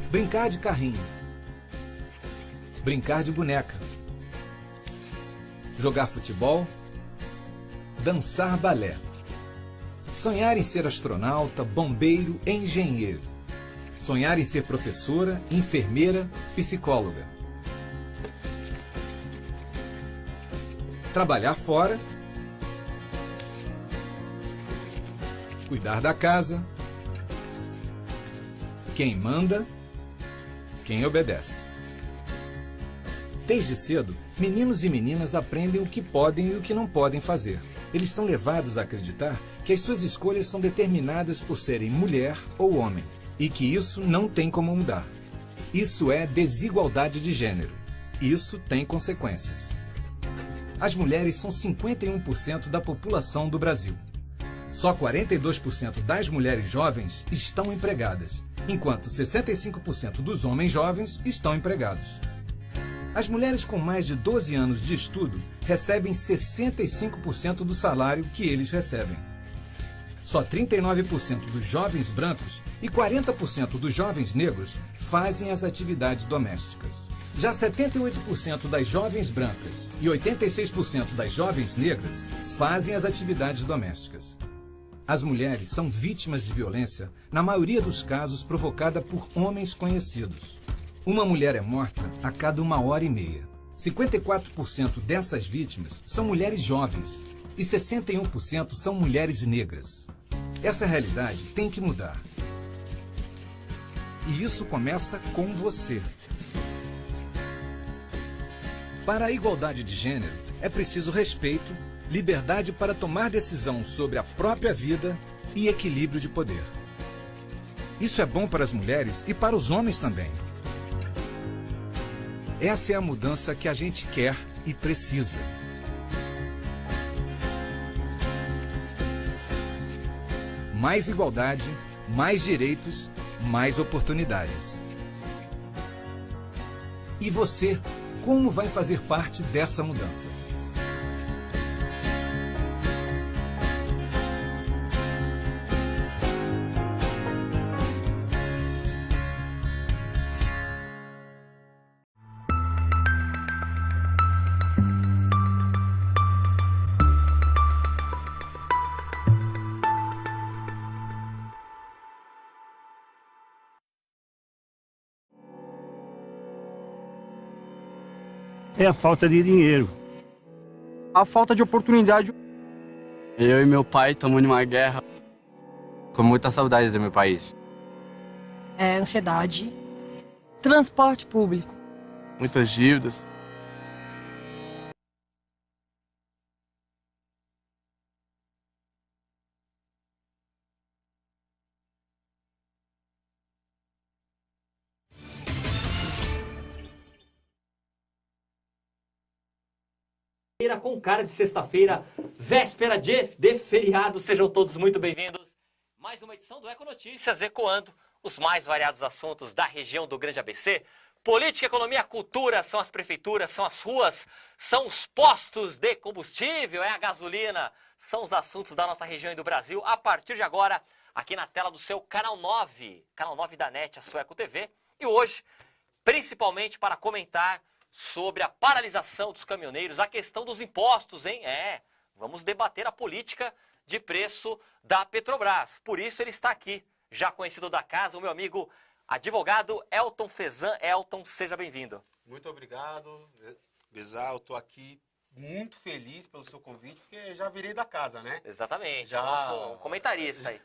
Brincar de carrinho. Brincar de boneca. Jogar futebol. Dançar balé. Sonhar em ser astronauta, bombeiro, engenheiro. Sonhar em ser professora, enfermeira, psicóloga. Trabalhar fora. Cuidar da casa. Quem manda, quem obedece. Desde cedo, meninos e meninas aprendem o que podem e o que não podem fazer. Eles são levados a acreditar que as suas escolhas são determinadas por serem mulher ou homem, e que isso não tem como mudar. Isso é desigualdade de gênero. Isso tem consequências. As mulheres são 51% da população do Brasil. Só 42% das mulheres jovens estão empregadas, enquanto 65% dos homens jovens estão empregados. As mulheres com mais de 12 anos de estudo recebem 65% do salário que eles recebem. Só 39% dos jovens brancos e 40% dos jovens negros fazem as atividades domésticas. Já 78% das jovens brancas e 86% das jovens negras fazem as atividades domésticas. As mulheres são vítimas de violência, na maioria dos casos provocada por homens conhecidos. Uma mulher é morta a cada 1h30. 54% dessas vítimas são mulheres jovens e 61% são mulheres negras. Essa realidade tem que mudar. E isso começa com você. Para a igualdade de gênero, é preciso respeito, liberdade para tomar decisão sobre a própria vida e equilíbrio de poder. Isso é bom para as mulheres e para os homens também. Essa é a mudança que a gente quer e precisa. Mais igualdade, mais direitos, mais oportunidades. E você, como vai fazer parte dessa mudança? É a falta de dinheiro. A falta de oportunidade. Eu e meu pai estamos numa guerra. Com muitas saudades do meu país. Ansiedade. Transporte público. Muitas dívidas. Com cara de sexta-feira, véspera de feriado, sejam todos muito bem-vindos. Mais uma edição do Eco Notícias, ecoando os mais variados assuntos da região do Grande ABC. Política, economia, cultura, são as prefeituras, são as ruas, são os postos de combustível, é a gasolina, são os assuntos da nossa região e do Brasil. A partir de agora, aqui na tela do seu Canal 9 da NET, a sua Eco TV. E hoje, principalmente para comentar sobre a paralisação dos caminhoneiros, a questão dos impostos, hein? Vamos debater a política de preço da Petrobras. Por isso ele está aqui, já conhecido da casa, o meu amigo advogado Elton Fezan. Elton, seja bem-vindo. Muito obrigado, Bezal. Eu estou aqui muito feliz pelo seu convite, porque já virei da casa, né? Exatamente, já nosso comentarista aí.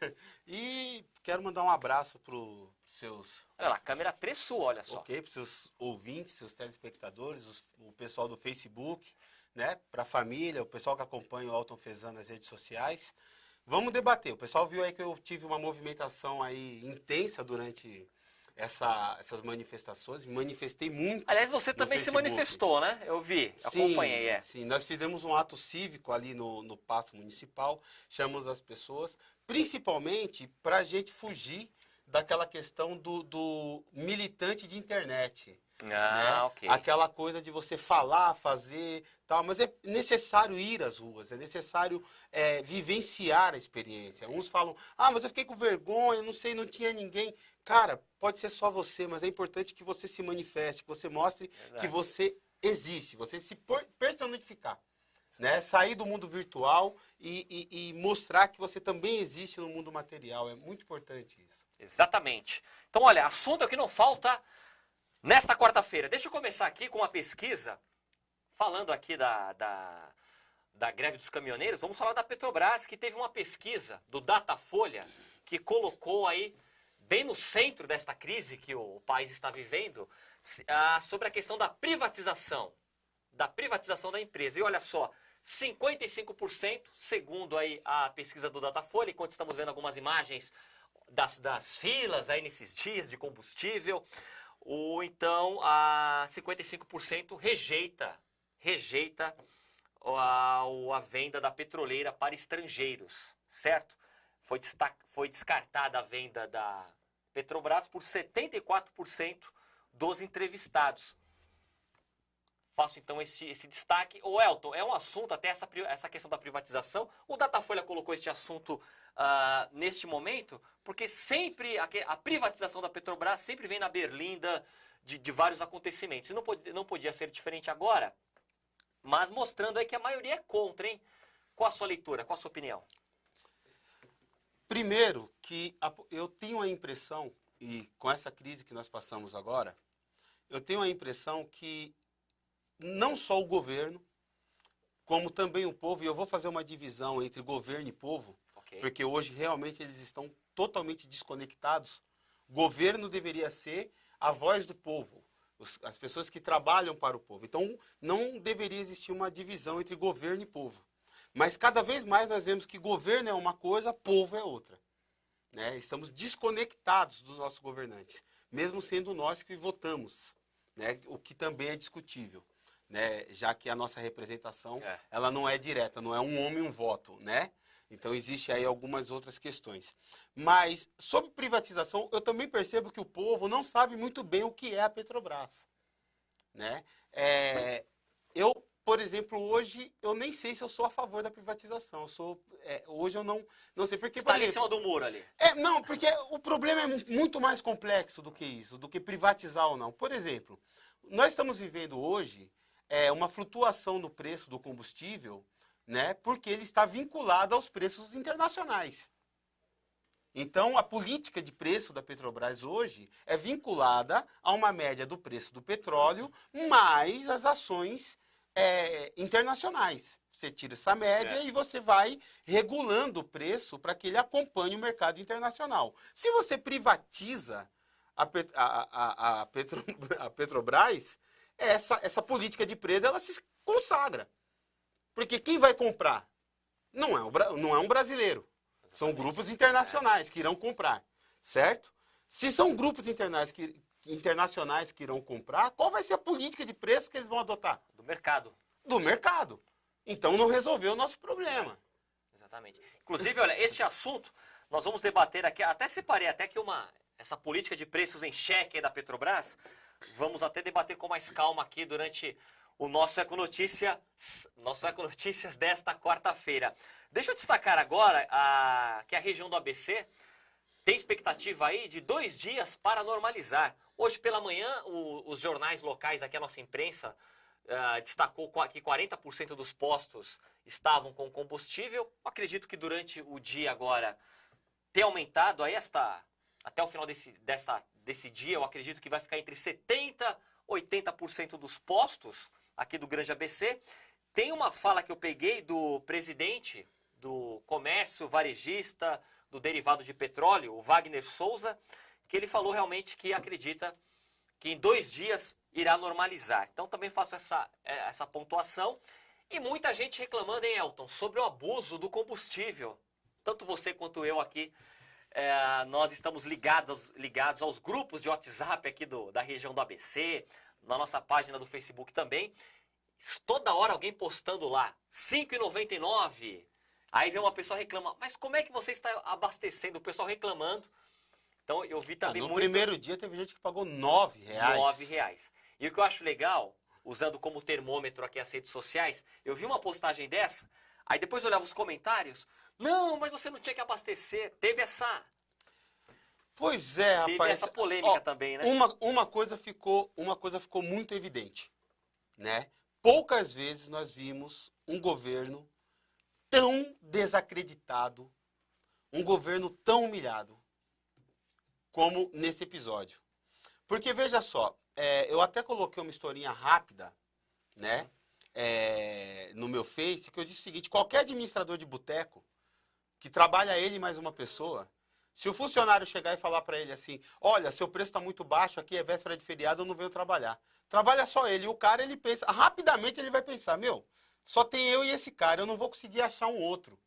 E quero mandar um abraço para os seus... Olha lá, câmera 3 sua, olha só. Ok, para os seus ouvintes, seus telespectadores, o pessoal do Facebook, né? Para a família, o pessoal que acompanha o Elton Fezan nas redes sociais. Vamos debater. O pessoal viu aí que eu tive uma movimentação aí intensa durante essas manifestações, me manifestei muito. Aliás, você também se manifestou, né? Eu vi, acompanhei. Sim, nós fizemos um ato cívico ali no Paço Municipal, chamamos as pessoas, principalmente para a gente fugir daquela questão do militante de internet. né? Ok. Aquela coisa de você falar, fazer, tal, mas é necessário ir às ruas, é necessário vivenciar a experiência. Uns falam, mas eu fiquei com vergonha, não sei, não tinha ninguém. Cara, pode ser só você, mas é importante que você se manifeste, que você mostre que você existe, você se personificar. Né? Sair do mundo virtual e mostrar que você também existe no mundo material. É muito importante isso. Exatamente. Então, olha, assunto é o que não falta nesta quarta-feira. Deixa eu começar aqui com uma pesquisa, falando aqui da greve dos caminhoneiros. Vamos falar da Petrobras, que teve uma pesquisa do Datafolha, que colocou aí, bem no centro desta crise que o país está vivendo, sobre a questão da privatização da empresa. E olha só, 55%, segundo aí a pesquisa do Datafolha, enquanto estamos vendo algumas imagens das filas aí nesses dias de combustível, ou então a 55% rejeita a venda da petroleira para estrangeiros, certo? Foi descartada a venda da Petrobras por 74% dos entrevistados. Faço então esse destaque. Ô Elton, é um assunto, até essa questão da privatização, o Datafolha colocou este assunto neste momento, porque sempre a privatização da Petrobras sempre vem na berlinda de vários acontecimentos. E não podia ser diferente agora, mas mostrando aí que a maioria é contra, hein? Qual a sua leitura, qual a sua opinião? Primeiro, que eu tenho a impressão, e com essa crise que nós passamos agora, eu tenho a impressão que não só o governo, como também o povo, e eu vou fazer uma divisão entre governo e povo, porque hoje realmente eles estão totalmente desconectados. O governo deveria ser a voz do povo, as pessoas que trabalham para o povo. Então, não deveria existir uma divisão entre governo e povo. Mas cada vez mais nós vemos que governo é uma coisa, povo é outra. Né? Estamos desconectados dos nossos governantes, mesmo sendo nós que votamos, né? O que também é discutível. Né, já que a nossa representação ela não é direta, não é um homem, um voto, né? Então, existe aí algumas outras questões. Mas, sobre privatização, eu também percebo que o povo não sabe muito bem o que é a Petrobras. Né? Eu, por exemplo, hoje, eu nem sei se eu sou a favor da privatização. Hoje eu não sei. Porque, está ali em cima do muro ali. Não, porque o problema é muito mais complexo do que isso, do que privatizar ou não. Por exemplo, nós estamos vivendo hoje uma flutuação no preço do combustível, né, porque ele está vinculado aos preços internacionais. Então, a política de preço da Petrobras hoje é vinculada a uma média do preço do petróleo mais as ações internacionais. Você tira essa média e você vai regulando o preço para que ele acompanhe o mercado internacional. Se você privatiza a Petrobras, essa política de preço ela se consagra. Porque quem vai comprar não é um brasileiro. São grupos internacionais que irão comprar. Certo? Se são grupos internacionais que irão comprar, qual vai ser a política de preço que eles vão adotar? Do mercado. Do mercado. Então não resolveu o nosso problema. Exatamente. Inclusive, olha, este assunto nós vamos debater aqui, até separei até que essa política de preços em xeque da Petrobras, vamos até debater com mais calma aqui durante o nosso Econotícias desta quarta-feira. Deixa eu destacar agora que a região do ABC tem expectativa aí de 2 dias para normalizar. Hoje pela manhã, os jornais locais aqui, a nossa imprensa, destacou que 40% dos postos estavam com combustível. Eu acredito que durante o dia agora ter aumentado aí até o final desse dia, eu acredito que vai ficar entre 70% e 80% dos postos aqui do Grande ABC. Tem uma fala que eu peguei do presidente do comércio varejista do derivado de petróleo, o Wagner Souza, que ele falou realmente que acredita que em 2 dias irá normalizar. Então também faço essa pontuação. E muita gente reclamando, hein, Elton, sobre o abuso do combustível. Tanto você quanto eu aqui, nós estamos ligados aos grupos de WhatsApp aqui da região do ABC, na nossa página do Facebook também. Toda hora alguém postando lá, R$ 5,99. Aí vem uma pessoa reclamando, mas como é que você está abastecendo? O pessoal reclamando. Então eu vi também no muito... primeiro dia teve gente que pagou R$ 9,00. R$ 9,00. E o que eu acho legal, usando como termômetro aqui as redes sociais, eu vi uma postagem dessa, aí depois eu olhava os comentários, não, mas você não tinha que abastecer. Teve essa Pois é, rapaz. essa polêmica também, né? Uma coisa ficou muito evidente, né? Poucas vezes nós vimos um governo tão desacreditado, um governo tão humilhado, como nesse episódio. Porque, veja só, eu até coloquei uma historinha rápida, né? No meu Face, que eu disse o seguinte, qualquer administrador de boteco, que trabalha ele e mais uma pessoa, se o funcionário chegar e falar para ele assim, olha, seu preço está muito baixo, aqui é véspera de feriado, eu não venho trabalhar. Trabalha só ele. E o cara, ele pensa, rapidamente ele vai pensar, meu, só tem eu e esse cara, eu não vou conseguir achar um outro.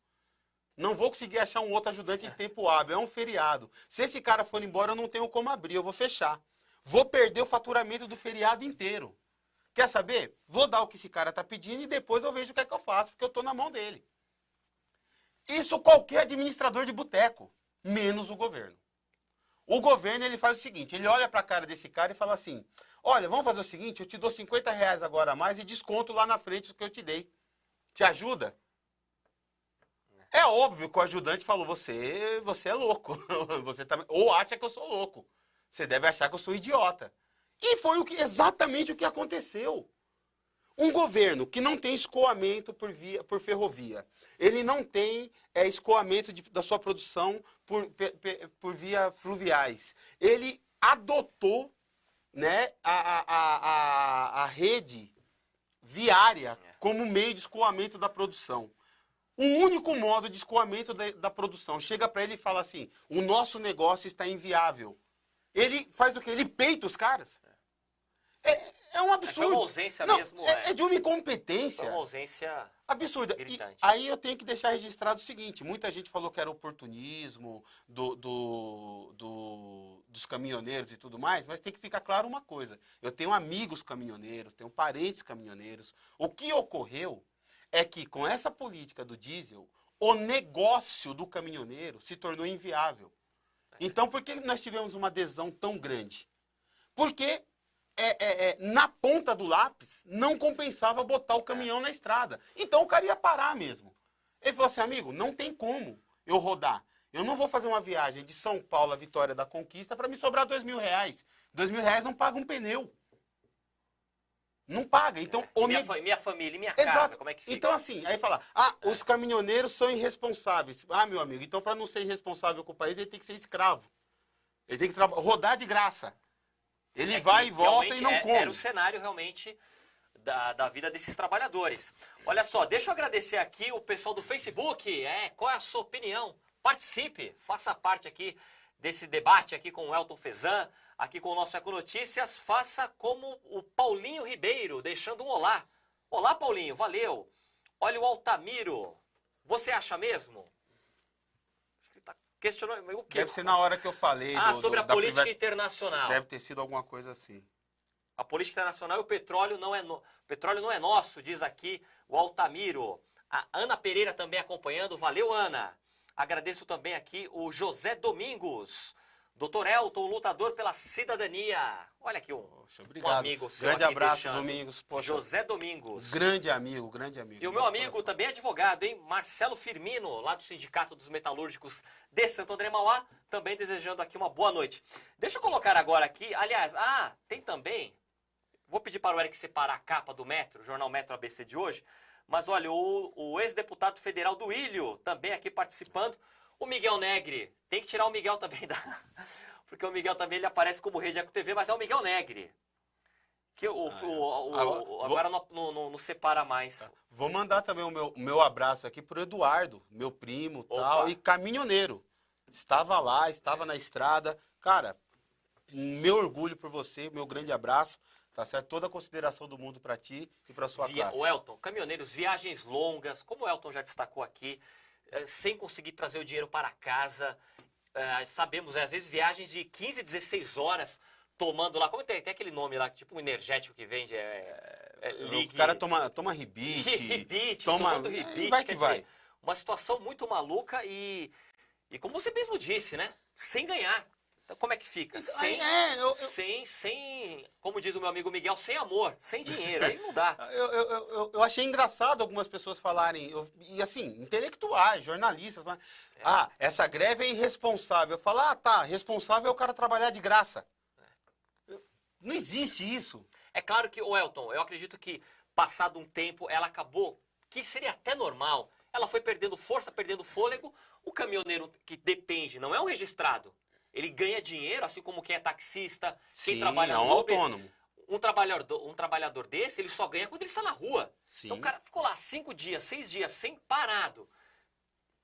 Não vou conseguir achar um outro ajudante em tempo hábil, é um feriado. Se esse cara for embora, eu não tenho como abrir, eu vou fechar. Vou perder o faturamento do feriado inteiro. Quer saber? Vou dar o que esse cara está pedindo e depois eu vejo o que é que eu faço, porque eu estou na mão dele. Isso qualquer administrador de boteco, menos o governo. O governo, ele faz o seguinte, ele olha para a cara desse cara e fala assim, olha, vamos fazer o seguinte, eu te dou R$50 agora a mais e desconto lá na frente do que eu te dei. Te ajuda? É óbvio que o ajudante falou, você é louco. Você tá, ou acha que eu sou louco. Você deve achar que eu sou idiota. E foi exatamente o que aconteceu. Um governo que não tem escoamento por ferrovia, ele não tem escoamento da sua produção por via fluviais. Ele adotou, né, a rede viária como meio de escoamento da produção. Um único modo de escoamento da produção. Chega para ele e fala assim, o nosso negócio está inviável. Ele faz o quê? Ele peita os caras. É um absurdo. Foi uma ausência não, mesmo. É de uma incompetência. Foi uma ausência absurda. gritante. E aí eu tenho que deixar registrado o seguinte, muita gente falou que era oportunismo dos caminhoneiros e tudo mais, mas tem que ficar claro uma coisa. Eu tenho amigos caminhoneiros, tenho parentes caminhoneiros. O que ocorreu é que com essa política do diesel, o negócio do caminhoneiro se tornou inviável. Então, por que nós tivemos uma adesão tão grande? Porque na ponta do lápis não compensava botar o caminhão na estrada. Então o cara ia parar mesmo. Ele falou assim, amigo, não tem como eu rodar. Eu não vou fazer uma viagem de São Paulo a Vitória da Conquista para me sobrar R$2.000. R$2.000 não paga um pneu. Não paga. Então, minha família e minha casa, como é que fica? Então, assim, aí fala, os caminhoneiros são irresponsáveis. Meu amigo, então para não ser irresponsável com o país, ele tem que ser escravo. Ele tem que rodar de graça. Ele vai e volta e não come. Era o cenário realmente da vida desses trabalhadores. Olha só, deixa eu agradecer aqui o pessoal do Facebook. Qual é a sua opinião? Participe, faça parte aqui desse debate aqui com o Elton Fezan, aqui com o nosso Econotícias. Faça como o Paulinho Ribeiro, deixando um olá. Olá, Paulinho, valeu. Olha o Altamiro. Você acha mesmo? Questionou o quê? Deve ser na hora que eu falei. Sobre a política internacional. Deve ter sido alguma coisa assim. A política internacional e o petróleo não é nosso, diz aqui o Altamiro. A Ana Pereira também acompanhando. Valeu, Ana. Agradeço também aqui o José Domingos. Dr. Elton, lutador pela cidadania. Olha aqui um amigo seu. Grande abraço, deixando. Domingos. Poxa, José Domingos. Grande amigo, grande amigo. E o meu amigo também é advogado, hein? Marcelo Firmino, lá do Sindicato dos Metalúrgicos de Santo André Mauá, também desejando aqui uma boa noite. Deixa eu colocar agora aqui, aliás, tem também, vou pedir para o Eric separar a capa do Metro, Jornal Metro ABC de hoje, mas olha, o ex-deputado federal do Ilho, também aqui participando, o Miguel Negri, tem que tirar o Miguel também porque o Miguel também ele aparece como Rede Eco TV, mas é o Miguel Negri. Que agora não separa mais. Vou mandar também o meu abraço aqui pro Eduardo, meu primo, tal, e caminhoneiro. Estava lá, estava na estrada. Cara, meu orgulho por você, meu grande abraço, tá certo? Toda a consideração do mundo para ti e para sua classe. O Elton, caminhoneiros, viagens longas, como o Elton já destacou aqui, sem conseguir trazer o dinheiro para casa. Sabemos, às vezes, viagens de 15, 16 horas, tomando lá, como tem aquele nome lá, tipo um energético que vende, o cara toma ribite, tomando ribite, vai que vai. Dizer, uma situação muito maluca e como você mesmo disse, né, sem ganhar. Então, como é que fica? Sem, como diz o meu amigo Miguel, sem amor, sem dinheiro. Aí não dá. Eu achei engraçado algumas pessoas falarem, e assim, intelectuais, jornalistas, essa greve é irresponsável. Eu falo, tá, responsável é o cara trabalhar de graça. Não existe isso. É claro que, Elton, eu acredito que, passado um tempo, ela acabou, que seria até normal, ela foi perdendo força, perdendo fôlego. O caminhoneiro que depende, não é um registrado. Ele ganha dinheiro, assim como quem é taxista, quem trabalha é um no Uber. autônomo. Um trabalhador desse, ele só ganha quando ele está na rua. Sim. Então o cara ficou lá 5 dias, 6 dias, sem parado.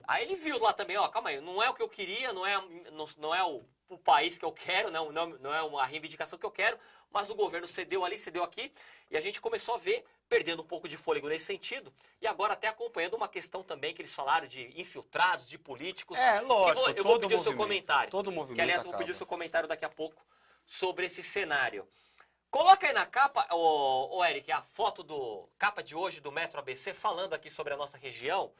Aí ele viu lá também, calma aí, não é o que eu queria, não é o país que eu quero, não é uma reivindicação que eu quero, mas o governo cedeu ali, cedeu aqui, e a gente começou a ver, perdendo um pouco de fôlego nesse sentido, e agora até acompanhando uma questão também que eles falaram de infiltrados, de políticos. Lógico, eu vou pedir o seu comentário. Todo movimento que, aliás, eu vou pedir o seu comentário daqui a pouco sobre esse cenário. Coloca aí na capa, Eric, a foto capa de hoje do Metro ABC, falando aqui sobre a nossa região.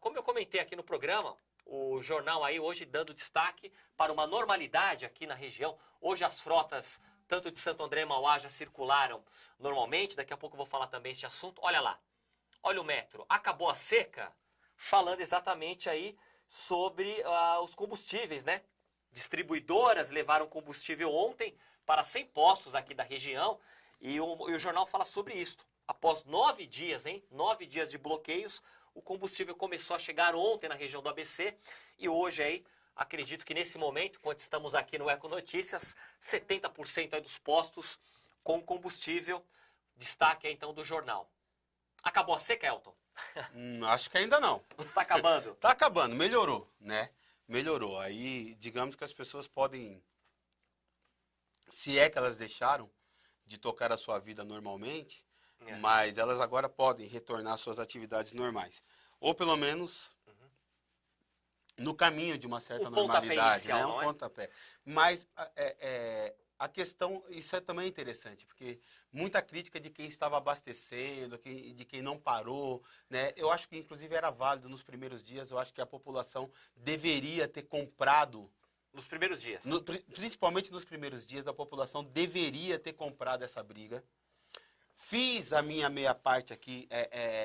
Como eu comentei aqui no programa, o jornal aí hoje dando destaque para uma normalidade aqui na região. Hoje as frotas, tanto de Santo André e Mauá, já circularam normalmente. Daqui a pouco eu vou falar também este assunto. Olha lá, olha o metro. Acabou a seca? Falando exatamente aí sobre os combustíveis, né? Distribuidoras levaram combustível ontem para 100 postos aqui da região. E o jornal fala sobre isso. Após 9 dias, 9 dias de bloqueios, o combustível começou a chegar ontem na região do ABC e hoje aí, acredito que nesse momento, quando estamos aqui no Eco Notícias, 70% aí dos postos com combustível. Destaque aí, então do jornal. Acabou a seca, Elton? Acho que ainda não. Está acabando? Está acabando, melhorou, né? Melhorou. Aí, digamos que as pessoas podem, se é que elas deixaram de tocar a sua vida normalmente, mas elas agora podem retornar às suas atividades normais. Ou pelo menos no caminho de uma certa normalidade. Inicial, né? Um pontapé. Mas a questão, isso é também interessante, porque muita crítica de quem estava abastecendo, de quem não parou, né? Eu acho que inclusive era válido nos primeiros dias, eu acho que a população deveria ter comprado. Nos primeiros dias? Principalmente nos primeiros dias, a população deveria ter comprado essa briga. Fiz a minha meia parte aqui,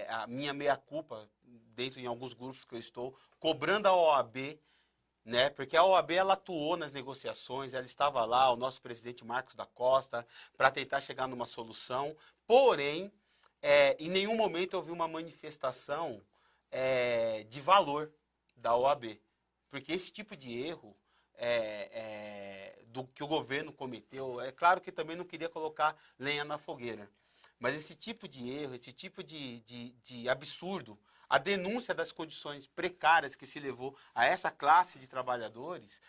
a minha meia culpa, dentro em alguns grupos que eu estou, cobrando a OAB, né? Porque a OAB ela atuou nas negociações, ela estava lá, o nosso presidente Marcos da Costa, para tentar chegar numa solução. Porém, em nenhum momento eu vi uma manifestação de valor da OAB. Porque esse tipo de erro do que o governo cometeu, é claro que também não queria colocar lenha na fogueira. Mas esse tipo de erro, esse tipo de absurdo, a denúncia das condições precárias que se levou a essa classe de trabalhadores,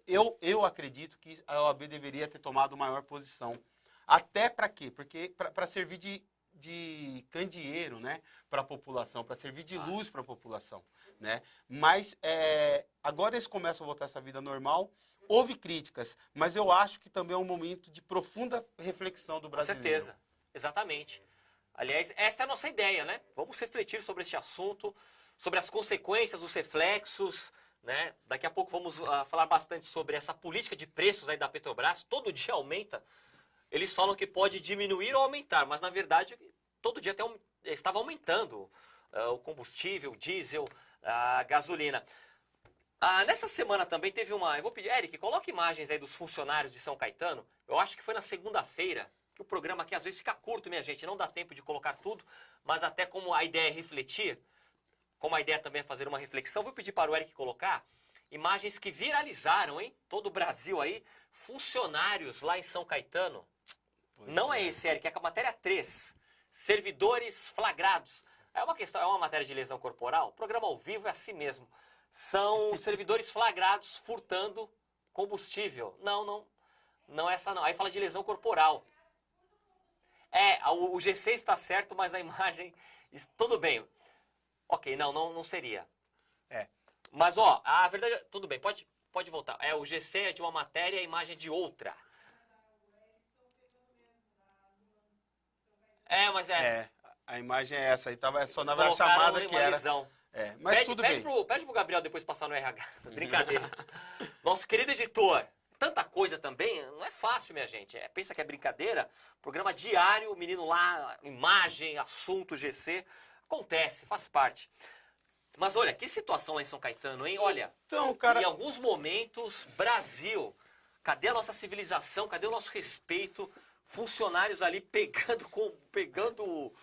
eu acredito que a OAB deveria ter tomado maior posição. Até para quê? Porque para servir de candeeiro, né, para a população, para servir de luz para a população. Né? Mas agora eles começam a voltar essa vida normal. Houve críticas, mas eu acho que também é um momento de profunda reflexão do brasileiro. Com certeza. Exatamente. Aliás, essa é a nossa ideia, né? Vamos refletir sobre este assunto, sobre as consequências, os reflexos, né? Daqui a pouco vamos falar bastante sobre essa política de preços aí da Petrobras. Todo dia aumenta. Eles falam que pode diminuir ou aumentar, mas na verdade todo dia estava aumentando o combustível, o diesel, a gasolina. Nessa semana também teve eu vou pedir, Eric, coloque imagens aí dos funcionários de São Caetano. Eu acho que foi na segunda-feira, que o programa aqui às vezes fica curto, minha gente, não dá tempo de colocar tudo, mas até como a ideia é refletir, como a ideia também é fazer uma reflexão, vou pedir para o Eric colocar imagens que viralizaram, hein? Todo o Brasil aí, funcionários lá em São Caetano. Não é esse, Eric, é a matéria 3. Servidores flagrados. É uma matéria de lesão corporal? O programa ao vivo é assim mesmo. São servidores flagrados furtando combustível. Não é essa não. Aí fala de lesão corporal. O G6 está certo, mas a imagem... Tudo bem. Ok, não seria. Mas, a verdade... Tudo bem, pode voltar. O G6 é de uma matéria e a imagem é de outra. Mas a imagem é essa. Aí só na chamada que era. Visão. Mas tudo bem. Pede pro Gabriel depois passar no RH. Brincadeira. Nosso querido editor, tanta coisa também, não é fácil, minha gente. Pensa que é brincadeira, programa diário, o menino lá, imagem, assunto, GC, acontece, faz parte. Mas olha, que situação lá em São Caetano, hein? Olha, Então, cara, em alguns momentos, Brasil, cadê a nossa civilização, cadê o nosso respeito? Funcionários ali pegando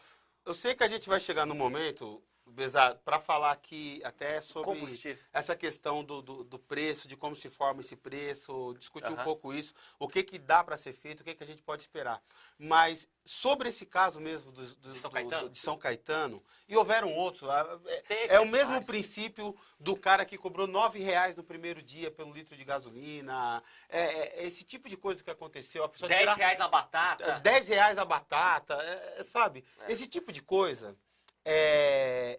eu sei que a gente vai chegar no momento, Bezerra, para falar aqui até sobre combustível. essa questão do preço, de como se forma esse preço, discutir um Aham. pouco isso, o que que dá para ser feito, o que que a gente pode esperar. Mas sobre esse caso mesmo de São Caetano, e houveram outros, é o mesmo vários. princípio do cara que cobrou R$9 no primeiro dia pelo litro de gasolina, esse tipo de coisa que aconteceu. A pessoa R$10 na batata. R$10 a batata, sabe? Esse tipo de coisa.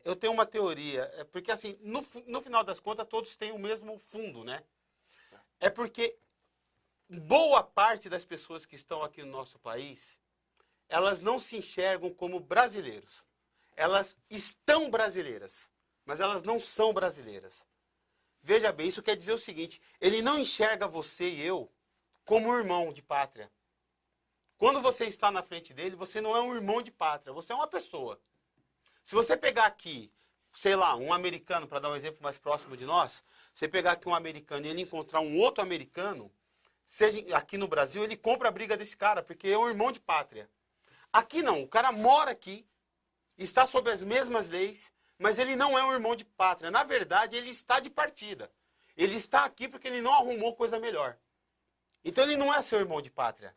Eu tenho uma teoria, porque assim, no final das contas, todos têm o mesmo fundo, né? É porque boa parte das pessoas que estão aqui no nosso país, elas não se enxergam como brasileiros. Elas estão brasileiras, mas elas não são brasileiras. Veja bem, isso quer dizer o seguinte, ele não enxerga você e eu como um irmão de pátria. Quando você está na frente dele, você não é um irmão de pátria, você é uma pessoa. Se você pegar aqui, sei lá, um americano, para dar um exemplo mais próximo de nós, você pegar aqui um americano e ele encontrar um outro americano, seja aqui no Brasil, ele compra a briga desse cara, porque é um irmão de pátria. Aqui não, o cara mora aqui, está sob as mesmas leis, mas ele não é um irmão de pátria. Na verdade, ele está de partida. Ele está aqui porque ele não arrumou coisa melhor. Então ele não é seu irmão de pátria.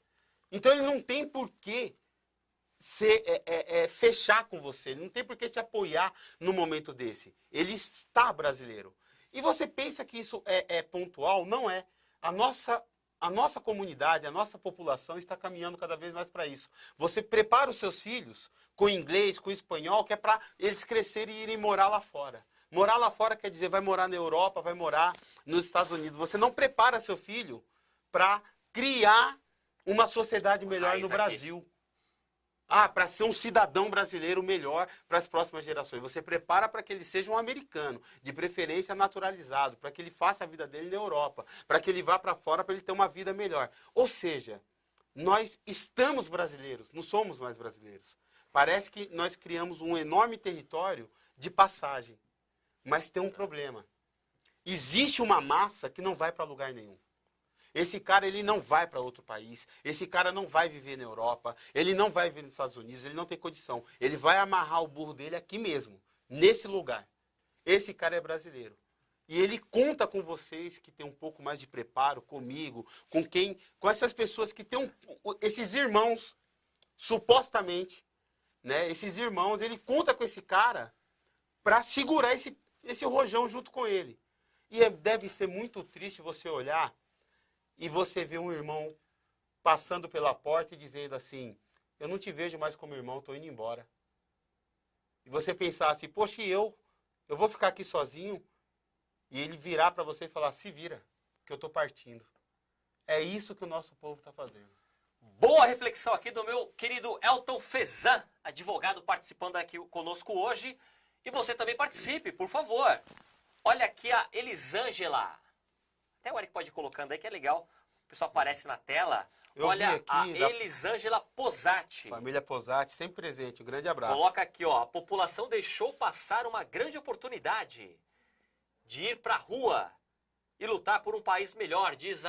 Então ele não tem por que fechar com você, ele não tem por que te apoiar no momento desse. Ele está brasileiro. E você pensa que isso é pontual? Não é. A nossa comunidade, a nossa população está caminhando cada vez mais para isso. Você prepara os seus filhos com inglês, com espanhol, que é para eles crescerem e irem morar lá fora. Morar lá fora quer dizer, vai morar na Europa, vai morar nos Estados Unidos. Você não prepara seu filho para criar uma sociedade melhor no Brasil. Para ser um cidadão brasileiro melhor para as próximas gerações. Você prepara para que ele seja um americano, de preferência naturalizado, para que ele faça a vida dele na Europa, para que ele vá para fora para ele ter uma vida melhor. Ou seja, nós estamos brasileiros, não somos mais brasileiros. Parece que nós criamos um enorme território de passagem, mas tem um problema. Existe uma massa que não vai para lugar nenhum. Esse cara, ele não vai para outro país, esse cara não vai viver na Europa, ele não vai viver nos Estados Unidos, ele não tem condição. Ele vai amarrar o burro dele aqui mesmo, nesse lugar. Esse cara é brasileiro. E ele conta com vocês que tem um pouco mais de preparo, comigo, com essas pessoas que têm esses irmãos, supostamente, né? Esses irmãos, ele conta com esse cara para segurar esse rojão junto com ele. E deve ser muito triste você olhar e você vê um irmão passando pela porta e dizendo assim, eu não te vejo mais como irmão, estou indo embora. E você pensar assim, poxa, e eu vou ficar aqui sozinho? E ele virar para você e falar, se vira, que eu estou partindo. É isso que o nosso povo está fazendo. Boa reflexão aqui do meu querido Elton Fezan, advogado participando aqui conosco hoje. E você também participe, por favor. Olha aqui a Elisângela. Até o Eric pode ir colocando aí, que é legal. O pessoal aparece na tela. Olha aqui, a Elisângela Posati. Família Posati, sempre presente. Um grande abraço. Coloca aqui, ó. A população deixou passar uma grande oportunidade de ir pra rua e lutar por um país melhor, diz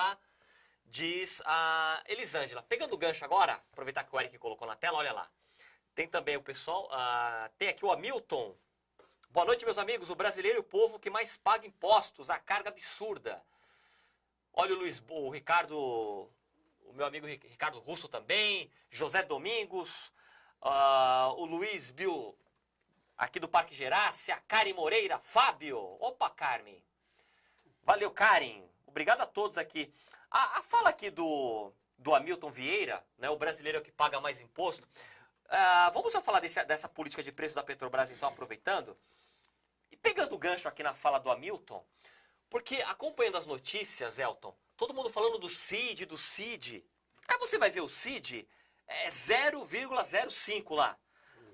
a Elisângela. Pegando o gancho agora, aproveitar que o Eric colocou na tela, olha lá. Tem também o pessoal, tem aqui o Hamilton. Boa noite, meus amigos. O brasileiro é o povo que mais paga impostos, a carga absurda. Olha o Ricardo, o meu amigo Ricardo Russo também, José Domingos, o Luiz Bill, aqui do Parque Gerácia, Karen Moreira, Fábio. Opa, Carmen. Valeu, Karen. Obrigado a todos aqui. A fala aqui do Hamilton Vieira, né, o brasileiro é o que paga mais imposto. Vamos já falar dessa política de preços da Petrobras, então, aproveitando. E pegando o gancho aqui na fala do Hamilton, porque acompanhando as notícias, Elton, todo mundo falando do CID. Aí você vai ver o CID, é 0,05 lá.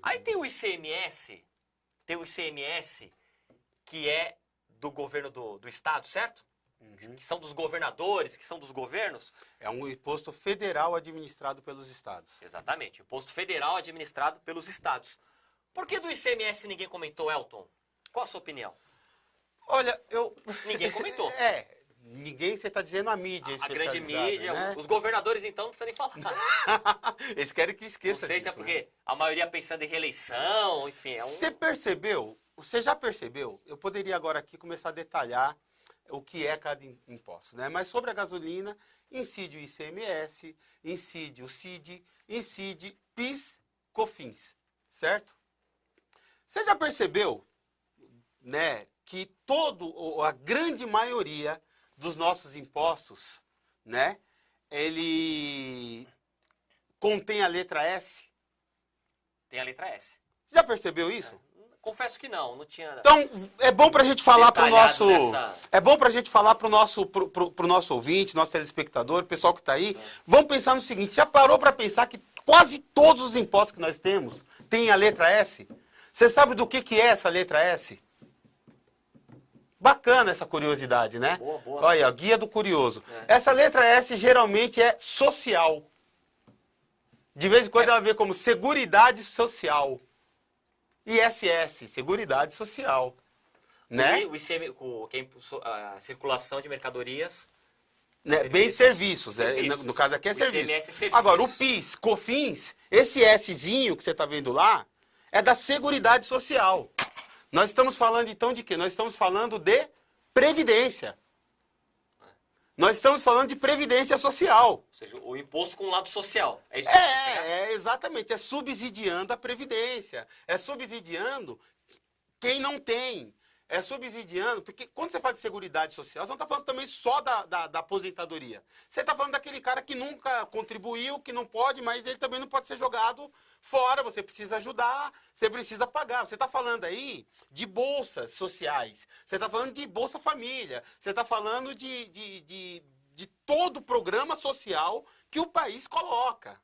Aí tem o ICMS, que é do governo do estado, certo? que são dos governadores, que são dos governos. É um imposto federal administrado pelos estados. Exatamente, imposto federal administrado pelos estados. Por que do ICMS ninguém comentou, Elton? Qual a sua opinião? Olha, Ninguém comentou. Ninguém, você está dizendo a mídia A grande especializada, mídia, né? os governadores então não precisa nem falar. Eles querem que Não esqueça sei se é disso, né? porque a maioria pensando em reeleição, enfim. Você percebeu? Você já percebeu? Eu poderia agora aqui começar a detalhar o que é cada imposto, né? Mas sobre a gasolina, incide o ICMS, incide o CID, incide PIS, COFINS, certo? Você já percebeu, né, que a grande maioria dos nossos impostos, né, ele contém a letra S? Tem a letra S. Já percebeu isso? Confesso que não tinha. Então, é bom pra gente falar pro Detalhado nosso... nessa- É bom pra gente falar pro nosso ouvinte, nosso telespectador, o pessoal que tá aí. Vamos pensar no seguinte, já parou pra pensar que quase todos os impostos que nós temos têm a letra S? Você sabe do que é essa letra S? Bacana essa curiosidade, né? Boa, boa. Olha aí, ó, guia do curioso. Essa letra S geralmente é social. De vez em quando ela vê como Seguridade Social. ISS, Seguridade Social. Né? O ICM, a circulação de mercadorias. Né? Bens e serviços. Serviços. No caso aqui é O ICMS serviço. é serviço. Agora, o PIS, COFINS, esse Szinho que você está vendo lá, é da Seguridade Social. Nós estamos falando então de quê? Nós estamos falando de Previdência. Nós estamos falando de Previdência Social. Ou seja, o imposto com o lado social. É isso que você quer chegar? Exatamente. É subsidiando a Previdência. É subsidiando quem não tem. É subsidiando, porque quando você fala de Seguridade Social, você não está falando também só da aposentadoria. Você está falando daquele cara que nunca contribuiu, que não pode, mas ele também não pode ser jogado fora. Você precisa ajudar, você precisa pagar. Você está falando aí de bolsas sociais. Você está falando de Bolsa Família. Você está falando de todo o programa social que o país coloca.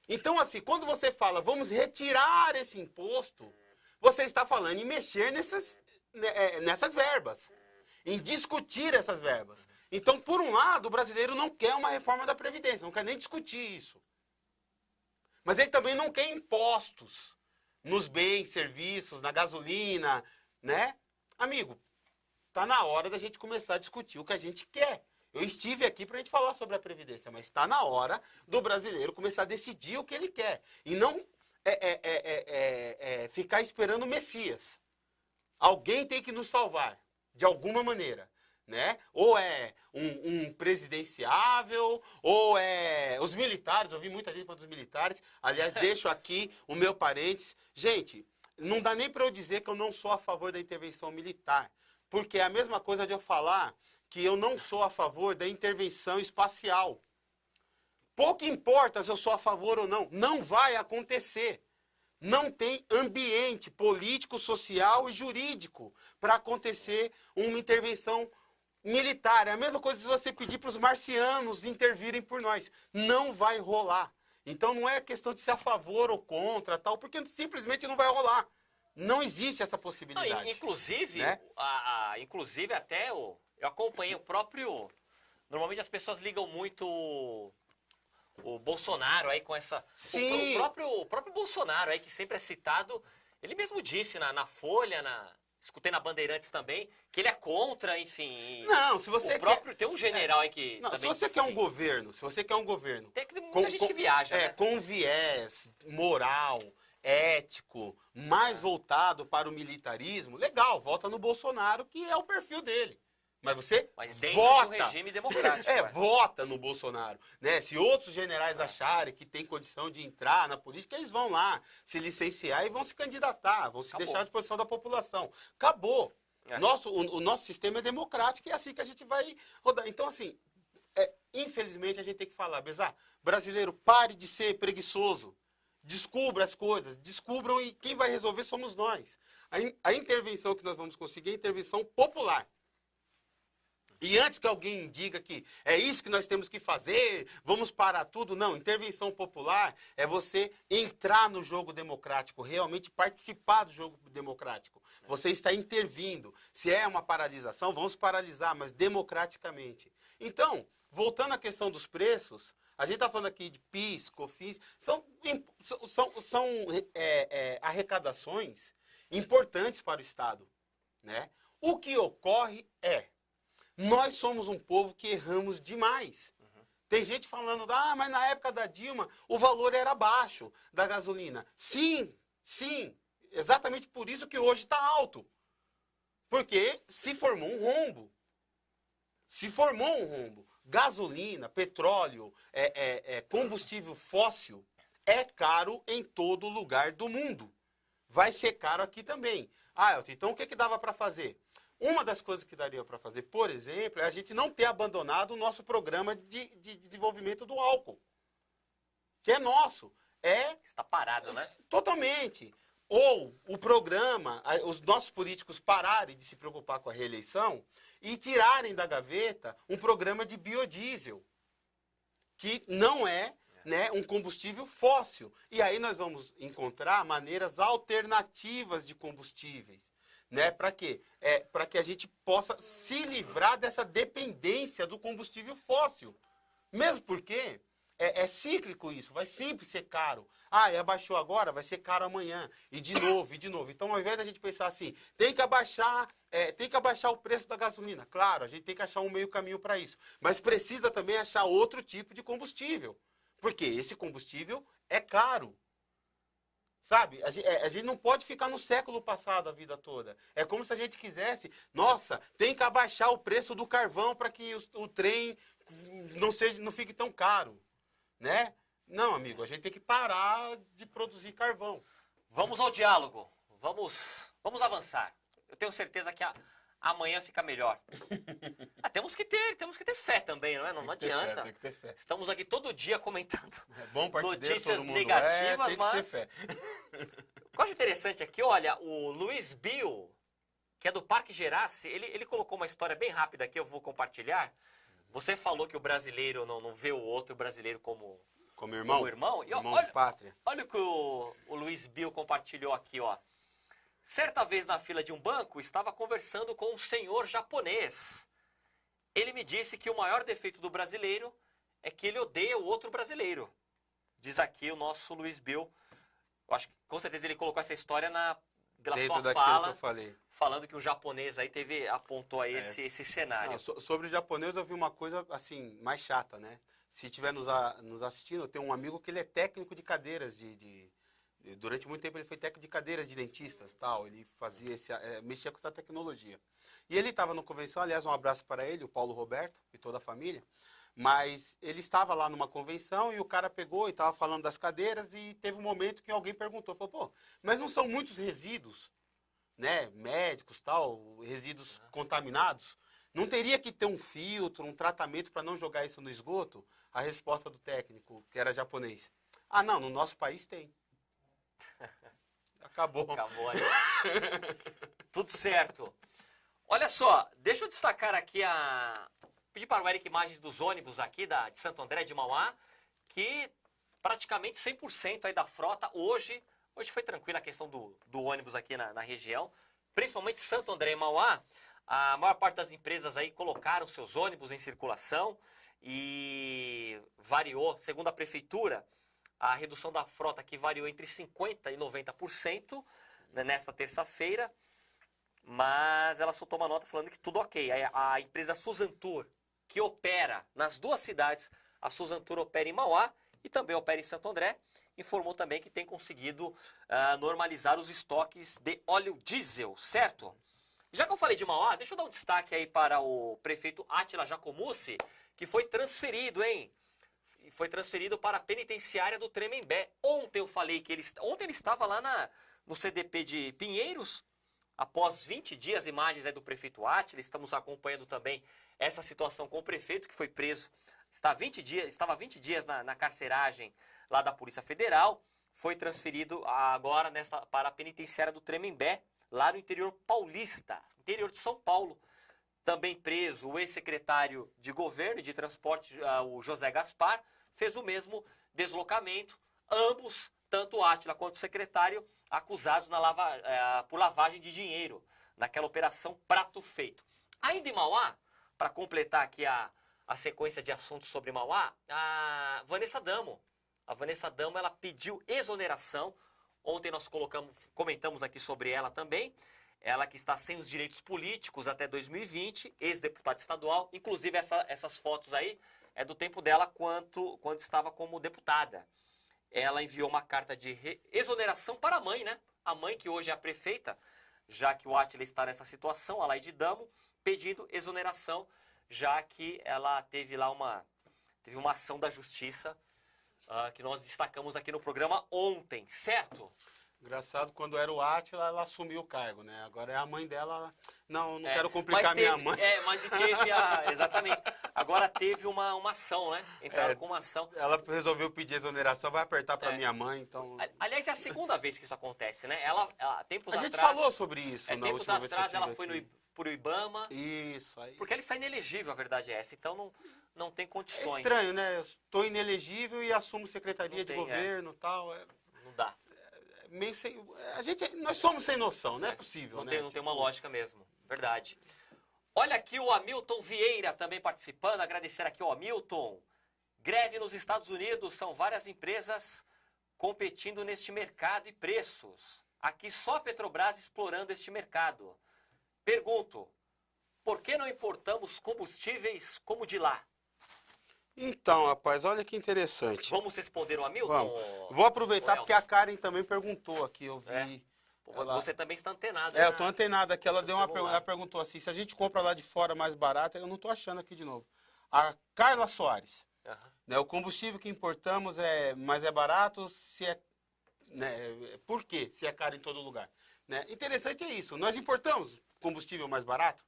Então, assim, quando você fala, vamos retirar esse imposto, você está falando em mexer nessas verbas, em discutir essas verbas. Então, por um lado, o brasileiro não quer uma reforma da Previdência, não quer nem discutir isso. Mas ele também não quer impostos nos bens, serviços, na gasolina, né? Amigo, tá na hora da gente começar a discutir o que a gente quer. Eu estive aqui para a gente falar sobre a Previdência, mas está na hora do brasileiro começar a decidir o que ele quer. E não ficar esperando o Messias. Alguém tem que nos salvar, de alguma maneira, né? Ou é um presidenciável, ou é os militares. Eu ouvi muita gente falando dos militares. Aliás, deixo aqui o meu parênteses. Gente, não dá nem para eu dizer que eu não sou a favor da intervenção militar, porque é a mesma coisa de eu falar que eu não sou a favor da intervenção espacial. Pouco importa se eu sou a favor ou não, não vai acontecer. Não tem ambiente político, social e jurídico para acontecer uma intervenção militar. É a mesma coisa se você pedir para os marcianos intervirem por nós. Não vai rolar. Então não é questão de ser a favor ou contra, tal, porque simplesmente não vai rolar. Não existe essa possibilidade. Não, inclusive, né? Inclusive até eu acompanhei o próprio... Normalmente as pessoas ligam muito o Bolsonaro aí com essa... Sim. O próprio Bolsonaro aí, que sempre é citado, ele mesmo disse na Folha, escutei na Bandeirantes também, que ele é contra, enfim... Não, se você tem um general aí que não, também... se você quer um governo... Tem muita gente que viaja, né? Com viés moral, ético, mais voltado para o militarismo, legal, vota no Bolsonaro, que é o perfil dele. Mas você dentro vota. de um regime democrático. Vota no Bolsonaro. Né? Se outros generais acharem que tem condição de entrar na política, eles vão lá se licenciar e vão se candidatar, vão se deixar à disposição da população. Acabou. O nosso sistema é democrático e é assim que a gente vai rodar. Então, assim, infelizmente a gente tem que falar, Bezá, brasileiro, pare de ser preguiçoso. Descubra as coisas, descubram e quem vai resolver somos nós. A intervenção que nós vamos conseguir é a intervenção popular. E antes que alguém diga que é isso que nós temos que fazer, vamos parar tudo, não. Intervenção popular é você entrar no jogo democrático, realmente participar do jogo democrático. Você está intervindo. Se é uma paralisação, vamos paralisar, mas democraticamente. Então, voltando à questão dos preços, a gente está falando aqui de PIS, COFINS, são arrecadações importantes para o Estado, né? O que ocorre é, nós somos um povo que erramos demais. Tem gente falando, mas na época da Dilma o valor era baixo da gasolina. Sim, exatamente por isso que hoje está alto. Porque se formou um rombo. Gasolina, petróleo, combustível fóssil é caro em todo lugar do mundo. Vai ser caro aqui também. Elton, então o que dava para fazer? Uma das coisas que daria para fazer, por exemplo, é a gente não ter abandonado o nosso programa de desenvolvimento do álcool. Que é nosso. Está parado, né? Totalmente. Ou o programa, os nossos políticos pararem de se preocupar com a reeleição e tirarem da gaveta um programa de biodiesel, que não é, né, um combustível fóssil. E aí nós vamos encontrar maneiras alternativas de combustíveis. Né? Para quê? Para que a gente possa se livrar dessa dependência do combustível fóssil. Mesmo porque é cíclico isso, vai sempre ser caro. Abaixou agora, vai ser caro amanhã. E de novo, e de novo. Então, ao invés da gente pensar assim, tem que abaixar o preço da gasolina. Claro, a gente tem que achar um meio caminho para isso. Mas precisa também achar outro tipo de combustível. Porque esse combustível é caro. Sabe, a gente não pode ficar no século passado a vida toda. É como se a gente quisesse, nossa, tem que abaixar o preço do carvão para que o trem não fique tão caro, né? Não, amigo, a gente tem que parar de produzir carvão. Vamos ao diálogo, vamos avançar. Eu tenho certeza que amanhã fica melhor. Temos que ter fé também, não é? Não adianta. Tem que ter fé. Estamos aqui todo dia comentando notícias negativas, mas... Tem que ter fé. O que eu acho interessante aqui, olha, o Luiz Bill, que é do Parque Gerace, ele colocou uma história bem rápida aqui, eu vou compartilhar. Você falou que o brasileiro não vê o outro brasileiro como irmão. E, irmão de pátria. Olha o que o Luiz Bill compartilhou aqui, ó. Certa vez na fila de um banco, estava conversando com um senhor japonês. Ele me disse que o maior defeito do brasileiro é que ele odeia o outro brasileiro. Diz aqui o nosso Luiz Bill. Eu acho que com certeza ele colocou essa história pela Dentro sua fala, que eu falei. Falando que o japonês aí apontou aí esse cenário. Sobre o japonês eu vi uma coisa assim, mais chata, né? Se estiver nos assistindo, eu tenho um amigo que ele é técnico de cadeiras durante muito tempo ele foi técnico de cadeiras de dentistas, tal. Ele fazia mexia com essa tecnologia. E ele estava no convenção, aliás, um abraço para ele, o Paulo Roberto e toda a família. Mas ele estava lá numa convenção e o cara pegou e estava falando das cadeiras e teve um momento que alguém perguntou, falou, mas não são muitos resíduos, né, médicos, tal, resíduos contaminados? Não teria que ter um filtro, um tratamento para não jogar isso no esgoto? A resposta do técnico, que era japonês. Não, no nosso país tem. Acabou aí. Tudo certo. Olha só, deixa eu destacar aqui pedir para o Eric imagens dos ônibus aqui de Santo André de Mauá, que praticamente 100% aí da frota hoje foi tranquila a questão do ônibus aqui na região, principalmente Santo André e Mauá. A maior parte das empresas aí colocaram seus ônibus em circulação e variou, segundo a prefeitura, a redução da frota aqui variou entre 50% e 90%, né, nesta terça-feira, mas ela soltou uma nota falando que tudo ok. A empresa Suzantur, que opera nas duas cidades, a Suzantur opera em Mauá e também opera em Santo André, informou também que tem conseguido normalizar os estoques de óleo diesel, certo? Já que eu falei de Mauá, deixa eu dar um destaque aí para o prefeito Átila Jacomussi, que foi transferido, hein? Foi transferido para a penitenciária do Tremembé. Ontem eu falei que ontem ele estava lá no CDP de Pinheiros, após 20 dias, imagens aí do prefeito Átila. Estamos acompanhando também essa situação com o prefeito, que foi preso, estava 20 dias na carceragem lá da Polícia Federal, foi transferido agora para a penitenciária do Tremembé, lá no interior paulista, interior de São Paulo. Também preso o ex-secretário de governo e de transporte, o José Gaspar, fez o mesmo deslocamento. Ambos, tanto o Átila quanto o secretário, acusados por lavagem de dinheiro, naquela operação Prato Feito. Ainda em Mauá, para completar aqui a sequência de assuntos sobre Mauá, a Vanessa Damo. A Vanessa Damo, ela pediu exoneração. Ontem nós comentamos aqui sobre ela também. Ela que está sem os direitos políticos até 2020, ex-deputada estadual. Inclusive, essas fotos aí é do tempo dela quando estava como deputada. Ela enviou uma carta de exoneração para a mãe, né? A mãe, que hoje é a prefeita, já que o Átila está nessa situação, a Laide Damo, pedindo exoneração, já que ela teve lá uma ação da justiça que nós destacamos aqui no programa ontem, certo? Engraçado, quando era o Átila, ela assumiu o cargo, né? Agora é a mãe dela. Não quero complicar minha mãe. Mas teve exatamente. Agora teve uma ação, né? Entraram com uma ação. Ela resolveu pedir exoneração, vai apertar para minha mãe, então. Aliás, é a segunda vez que isso acontece, né? Tempos a gente atrás, falou sobre isso na última vez que eu tive ela foi por Ibama. Isso aí. Porque ela está inelegível, a verdade é essa. Então não tem condições. É estranho, né? Eu estou inelegível e assumo secretaria de governo e tal. Não dá. Meio sem... Nós somos sem noção, não é possível, né? Não tem uma lógica mesmo, verdade. Olha aqui o Hamilton Vieira também participando, agradecer aqui ao Hamilton. Greve nos Estados Unidos, são várias empresas competindo neste mercado e preços. Aqui só a Petrobras explorando este mercado. Pergunto, por que não importamos combustíveis como de lá? Então, rapaz, olha que interessante. Vamos responder o Hamilton? Vamos. Vou aproveitar porque a Karen também perguntou aqui, eu vi. Você também está antenado. Eu estou antenado aqui. Ela perguntou assim, se a gente compra lá de fora mais barato, eu não estou achando aqui de novo. A Carla Soares, né, o combustível que importamos é barato, por quê? Se é caro em todo lugar. Né? Interessante é isso, nós importamos combustível mais barato?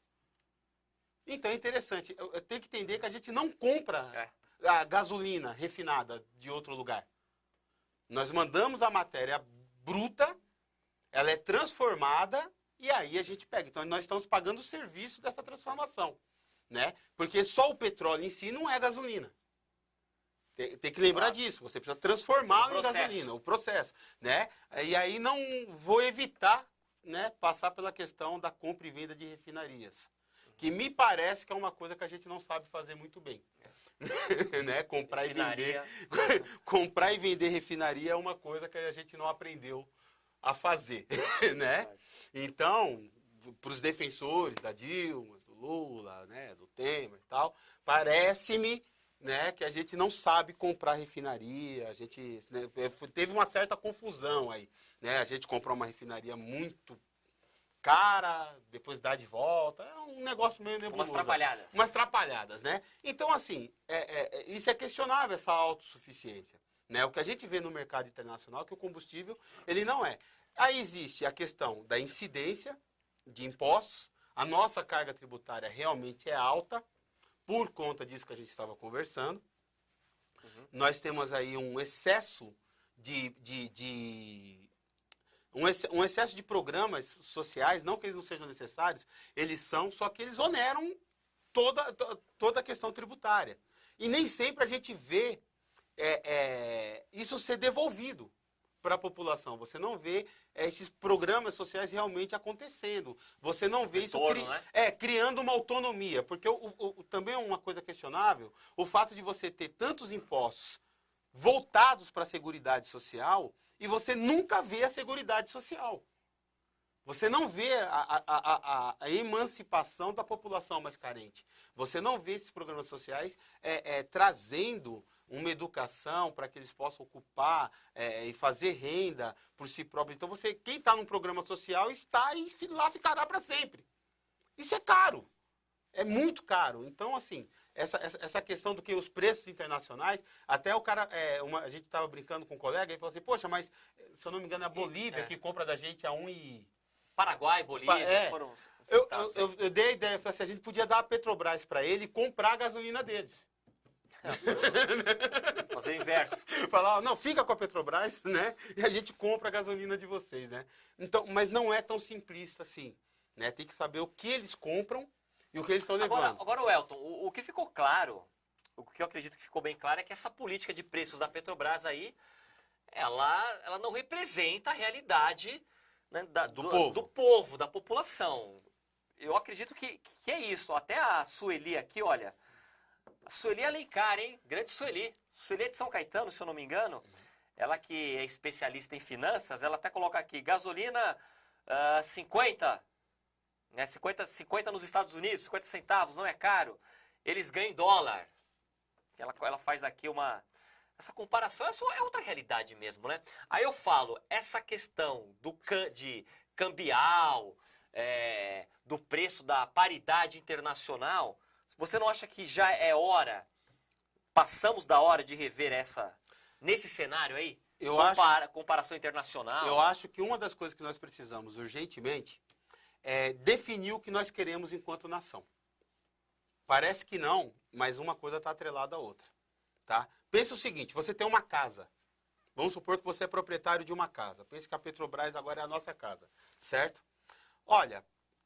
Então é interessante, eu tenho que entender que a gente não compra a gasolina refinada de outro lugar. Nós mandamos a matéria bruta, ela é transformada e aí a gente pega. Então nós estamos pagando o serviço dessa transformação, né? Porque só o petróleo em si não é gasolina. Tem que lembrar disso, você precisa transformá-lo em gasolina, o processo, né? E aí não vou evitar, né, passar pela questão da compra e venda de refinarias. Que me parece que é uma coisa que a gente não sabe fazer muito bem. Né? Comprar e vender refinaria é uma coisa que a gente não aprendeu a fazer. Né? Então, para os defensores da Dilma, do Lula, né, do Temer e tal, parece-me, né, que a gente não sabe comprar refinaria, a gente, né, teve uma certa confusão aí. Né? A gente comprou uma refinaria muito cara, depois dá de volta, é um negócio meio nebuloso. Umas trapalhadas, né? Então, assim, isso é questionável, essa autossuficiência. Né? O que a gente vê no mercado internacional é que o combustível, ele não é. Aí existe a questão da incidência de impostos, a nossa carga tributária realmente é alta, por conta disso que a gente estava conversando. Nós temos aí um excesso um excesso de programas sociais, não que eles não sejam necessários, eles são, só que eles oneram toda a questão tributária. E nem sempre a gente vê isso ser devolvido para a população. Você não vê esses programas sociais realmente acontecendo. Você não vê isso criando uma autonomia. Porque também é uma coisa questionável o fato de você ter tantos impostos voltados para a Seguridade Social e você nunca vê a Seguridade Social. Você não vê a emancipação da população mais carente. Você não vê esses programas sociais trazendo uma educação para que eles possam ocupar e fazer renda por si próprios. Então, quem está num programa social está e lá ficará para sempre. Isso é caro. É muito caro. Então, assim, essa questão do que os preços internacionais, até o cara, a gente estava brincando com um colega e falou assim, poxa, mas, se eu não me engano, é a Bolívia que compra da gente a Paraguai, Bolívia, foram... Eu dei a ideia, eu falei assim, a gente podia dar a Petrobras para ele e comprar a gasolina deles. Fazer o inverso. Falar, não, fica com a Petrobras, né? E a gente compra a gasolina de vocês, né? Então, mas não é tão simplista assim, né? Tem que saber o que eles compram e o que eles estão levando. Agora, Welton, o que ficou claro, o que eu acredito que ficou bem claro é que essa política de preços da Petrobras aí, ela não representa a realidade, né, do povo, da população. Eu acredito que é isso. Até a Sueli aqui, olha, a Sueli Alencar, hein? Grande Sueli. Sueli é de São Caetano, se eu não me engano. Ela que é especialista em finanças, ela até coloca aqui, gasolina 50, né? 50 nos Estados Unidos, 50 centavos, não é caro. Eles ganham em dólar. Ela faz aqui essa comparação, é outra realidade mesmo, né? Aí eu falo, essa questão de cambial, do preço da paridade internacional, você não acha que já é hora, passamos da hora de rever nesse cenário aí? Comparação internacional? Eu acho que uma das coisas que nós precisamos urgentemente é definir o que nós queremos enquanto nação. Parece que não, mas uma coisa está atrelada à outra. Tá? Pense o seguinte, você tem uma casa. Vamos supor que você é proprietário de uma casa. Pense que a Petrobras agora é a nossa casa, certo? Olha,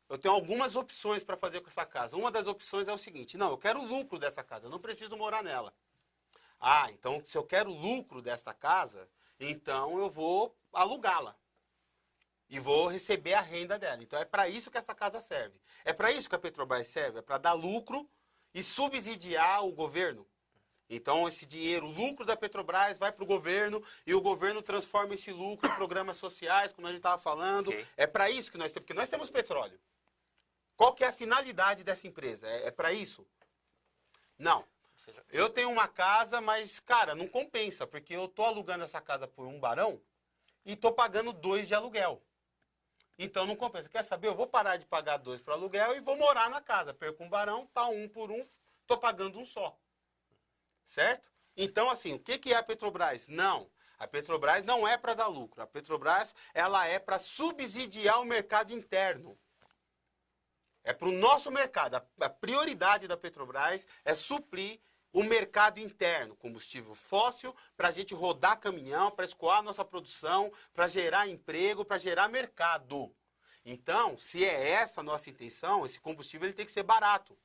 eu tenho algumas opções para fazer com essa casa. Uma das opções é o seguinte, não, eu quero o lucro dessa casa, eu não preciso morar nela. Ah, então se eu quero o lucro dessa casa, então eu vou alugá-la. E vou receber a renda dela. Então é para isso que essa casa serve. É para isso que a Petrobras serve, é para dar lucro e subsidiar o governo. Então esse dinheiro, o lucro da Petrobras vai para o governo e o governo transforma esse lucro em programas sociais, como a gente estava falando. Okay. É para isso que nós temos, porque nós temos petróleo. Qual que é a finalidade dessa empresa? É para isso? Não. Eu tenho uma casa, mas, cara, não compensa, porque eu estou alugando essa casa por um barão e estou pagando 2 de aluguel. Então não compensa. Quer saber? Eu vou parar de pagar 2 para aluguel e vou morar na casa. Perco um barão, tá 1 por 1, estou pagando um só. Certo? Então, assim, o que é a Petrobras? Não. A Petrobras não é para dar lucro. A Petrobras, ela é para subsidiar o mercado interno. É para o nosso mercado. A prioridade da Petrobras é suprir o mercado interno, combustível fóssil, para a gente rodar caminhão, para escoar a nossa produção, para gerar emprego, para gerar mercado. Então, se é essa a nossa intenção, esse combustível ele tem que ser barato.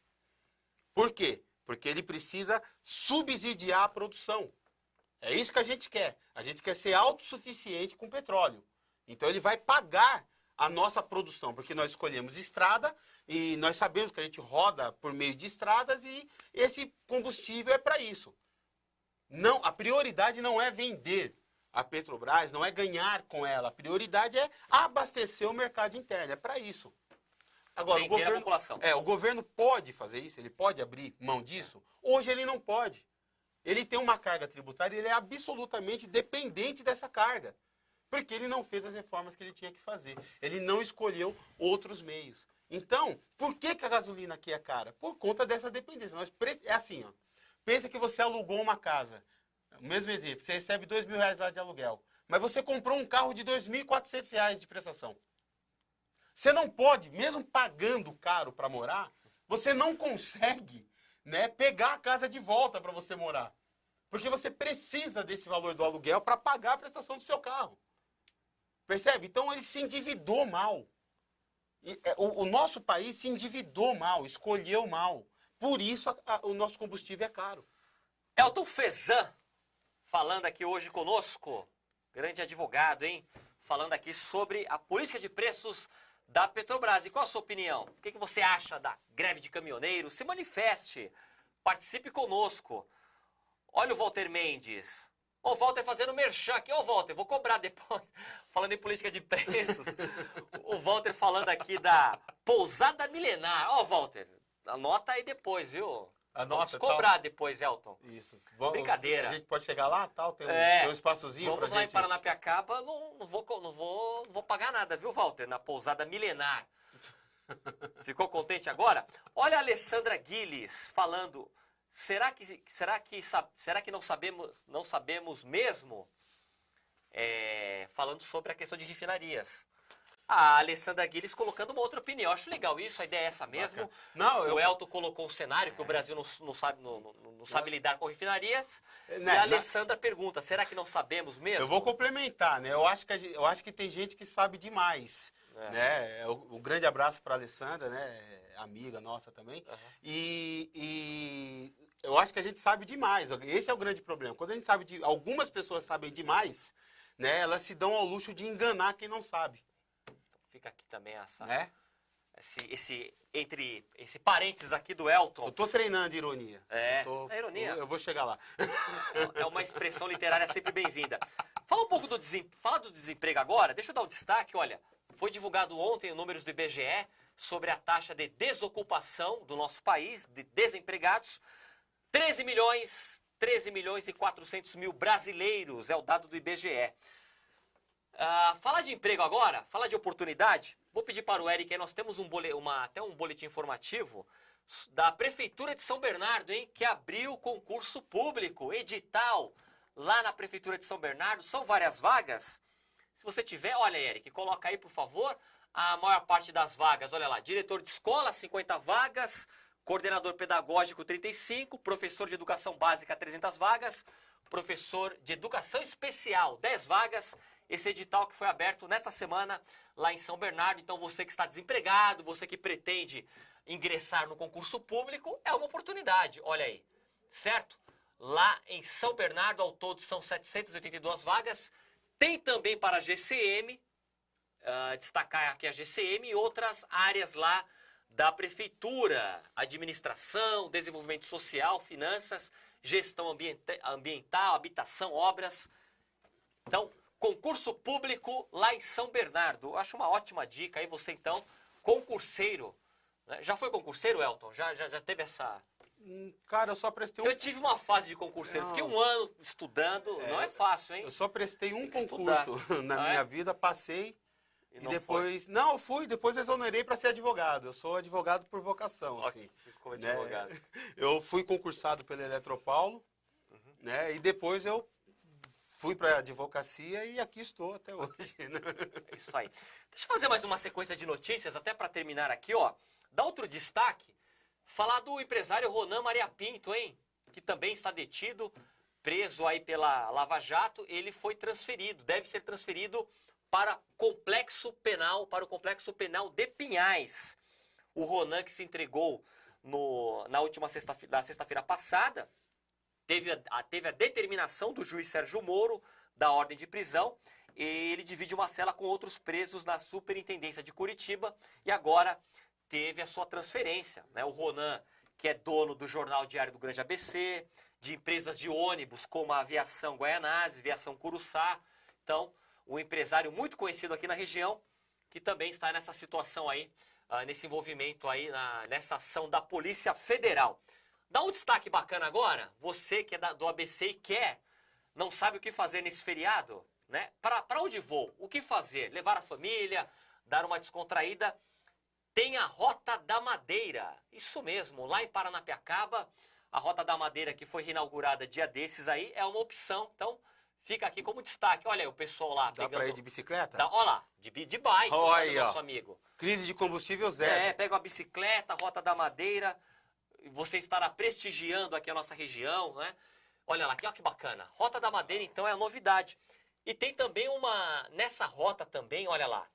Por quê? Porque ele precisa subsidiar a produção. É isso que a gente quer. A gente quer ser autossuficiente com petróleo. Então ele vai pagar a nossa produção, porque nós escolhemos estrada e nós sabemos que a gente roda por meio de estradas e esse combustível é para isso. Não, a prioridade não é vender a Petrobras, não é ganhar com ela. A prioridade é abastecer o mercado interno. É para isso. Agora, o governo pode fazer isso? Ele pode abrir mão disso? Hoje ele não pode. Ele tem uma carga tributária e ele é absolutamente dependente dessa carga. Porque ele não fez as reformas que ele tinha que fazer. Ele não escolheu outros meios. Então, por que a gasolina aqui é cara? Por conta dessa dependência. É assim, ó. Pensa que você alugou uma casa. O mesmo exemplo, você recebe R$2.000 lá de aluguel. Mas você comprou um carro de R$2.400 de prestação. Você não pode, mesmo pagando caro para morar, você não consegue, né, pegar a casa de volta para você morar. Porque você precisa desse valor do aluguel para pagar a prestação do seu carro. Percebe? Então ele se endividou mal. O nosso país se endividou mal, escolheu mal. Por isso o nosso combustível é caro. Elton Fezan, falando aqui hoje conosco, grande advogado, hein? Falando aqui sobre a política de preços da Petrobras. E qual a sua opinião? O que você acha da greve de caminhoneiros? Se manifeste, participe conosco. Olha o Walter Mendes. Ô, Walter fazendo merchan aqui. Ô, Walter, vou cobrar depois. Falando em política de preços. O Walter falando aqui da pousada milenar. Ó, Walter, anota aí depois, viu? Anota, vamos cobrar depois, Elton. Isso. Brincadeira. A gente pode chegar lá, tal, tem um espaçozinho pra gente. Vamos lá em Paranapiacaba, não vou pagar nada, viu, Walter? Na pousada milenar. Ficou contente agora? Olha a Alessandra Guiles falando, será que não sabemos mesmo? Falando sobre a questão de refinarias. A Alessandra Guiles colocando uma outra opinião. Acho legal isso, a ideia é essa mesmo. O Elton colocou um cenário que o Brasil não sabe lidar com refinarias. E a Alessandra pergunta, será que não sabemos mesmo? Eu vou complementar, né? Eu acho que tem gente que sabe demais. né? Um grande abraço para a Alessandra, né? Amiga nossa também. E eu acho que a gente sabe demais. Esse é o grande problema. Quando a gente sabe algumas pessoas sabem demais, né? Elas se dão ao luxo de enganar quem não sabe. Fica aqui também essa, Né? esse parênteses aqui do Elton. Eu tô treinando ironia. É ironia. Eu vou chegar lá. É uma expressão literária sempre bem-vinda. Fala um pouco do desemprego agora. Deixa eu dar um destaque. Olha, foi divulgado ontem os números do IBGE sobre a taxa de desocupação do nosso país, de desempregados. 13 milhões e 400 mil brasileiros é o dado do IBGE. Falar de emprego agora, falar de oportunidade. Vou pedir para o Eric, aí nós temos até um boletim informativo da Prefeitura de São Bernardo, hein, que abriu concurso público, edital, lá na Prefeitura de São Bernardo. São várias vagas. Se você tiver, olha, Eric, coloca aí, por favor, a maior parte das vagas. Olha lá, diretor de escola, 50 vagas, coordenador pedagógico, 35, professor de educação básica, 300 vagas, professor de educação especial, 10 vagas. Esse edital que foi aberto nesta semana lá em São Bernardo. Então você que está desempregado, você que pretende ingressar no concurso público, é uma oportunidade, olha aí, certo? Lá em São Bernardo, ao todo são 782 vagas. Tem também para a GCM, destacar aqui a GCM e outras áreas lá da Prefeitura, administração, desenvolvimento social, finanças, gestão ambiental, habitação, obras. Então, concurso público lá em São Bernardo. Eu acho uma ótima dica aí, você então, concurseiro. Né? Já foi concurseiro, Elton? Já teve essa... Cara, eu só prestei Eu tive uma fase de concurseiro, fiquei um ano estudando, não é fácil, hein? Eu só prestei um Tem que concurso estudar. na minha vida, passei e não depois... Não, eu fui, depois exonerei para ser advogado. Eu sou advogado por vocação, assim. Como né? advogado. Eu fui concursado pela Eletropaulo, né? E depois eu fui para a advocacia e aqui estou até hoje. Né? É isso aí. Deixa eu fazer mais uma sequência de notícias, até para terminar aqui, ó. Dá outro destaque, falar do empresário Ronan Maria Pinto, hein? Que também está detido, preso aí pela Lava Jato. Ele foi transferido, deve ser transferido para o Complexo Penal de Pinhais. O Ronan, que se entregou na última sexta-feira passada, teve a determinação do juiz Sérgio Moro da ordem de prisão. E ele divide uma cela com outros presos na Superintendência de Curitiba e agora teve a sua transferência. Né? O Ronan, que é dono do Jornal Diário do Grande ABC, de empresas de ônibus como a Aviação Guaianazes, Aviação Curuçá. Então, um empresário muito conhecido aqui na região, que também está nessa situação aí, nesse envolvimento aí, nessa ação da Polícia Federal. Dá um destaque bacana agora, você que é do ABC e não sabe o que fazer nesse feriado, né? Para onde vou? O que fazer? Levar a família, dar uma descontraída? Tem a Rota da Madeira, isso mesmo, lá em Paranapiacaba, a Rota da Madeira que foi reinaugurada dia desses aí, é uma opção, então fica aqui como destaque. Olha aí o pessoal lá Dá para ir de bicicleta? Olha lá, de bike, olha, nosso amigo. Crise de combustível zero. Pega uma bicicleta, Rota da Madeira, você estará prestigiando aqui a nossa região, né? Olha lá, olha que bacana. Rota da Madeira, então, é a novidade. E tem também nessa rota também, olha lá,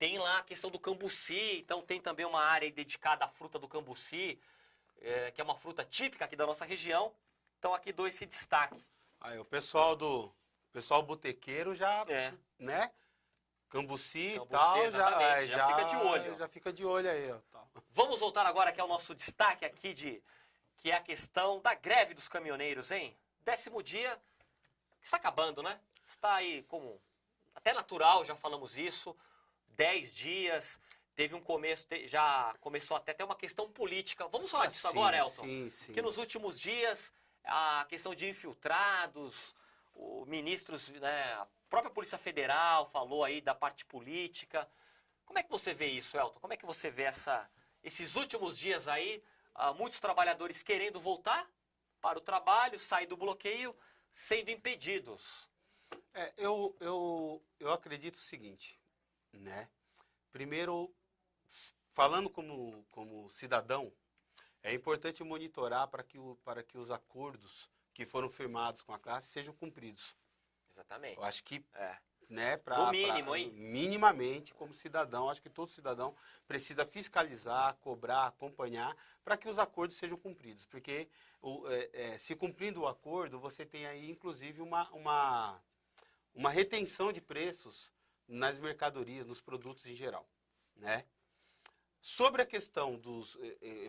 tem lá a questão do cambuci, então tem também uma área dedicada à fruta do cambuci, que é uma fruta típica aqui da nossa região. Então aqui dou esse destaque. Aí o pessoal botequeiro já, né? Cambuci e tal, já fica de olho. Já fica de olho aí, ó. Vamos voltar agora que é o nosso destaque aqui que é a questão da greve dos caminhoneiros, hein? 10º dia, está acabando, né? Está aí como até natural, já falamos isso. 10 dias, teve um começo, já começou até ter uma questão política. Vamos falar disso agora, Elton? Sim. Que nos últimos dias, a questão de infiltrados, ministros, né, a própria Polícia Federal falou aí da parte política. Como é que você vê isso, Elton? Como é que você vê esses últimos dias aí, muitos trabalhadores querendo voltar para o trabalho, sair do bloqueio, sendo impedidos? Eu acredito o seguinte, né? Primeiro, falando como cidadão, é importante monitorar para que os acordos que foram firmados com a classe sejam cumpridos. Exatamente. Eu acho que né, No mínimo, hein? Minimamente, como cidadão, acho que todo cidadão precisa fiscalizar, cobrar, acompanhar, para que os acordos sejam cumpridos. Porque se cumprindo o acordo, você tem aí, inclusive, uma retenção de preços nas mercadorias, nos produtos em geral, né? Sobre a questão dos...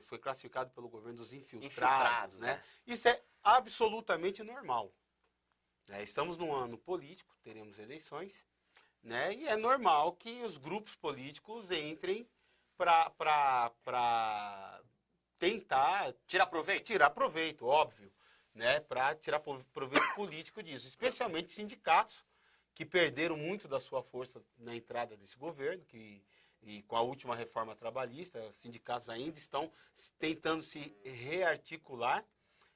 foi classificado pelo governo dos infiltrados, né? Isso é absolutamente normal. Estamos num ano político, teremos eleições, né? E é normal que os grupos políticos entrem para tentar... Tirar proveito? Tirar proveito, óbvio, né? Para tirar proveito político disso. Especialmente sindicatos, que perderam muito da sua força na entrada desse governo, e com a última reforma trabalhista, os sindicatos ainda estão tentando se rearticular.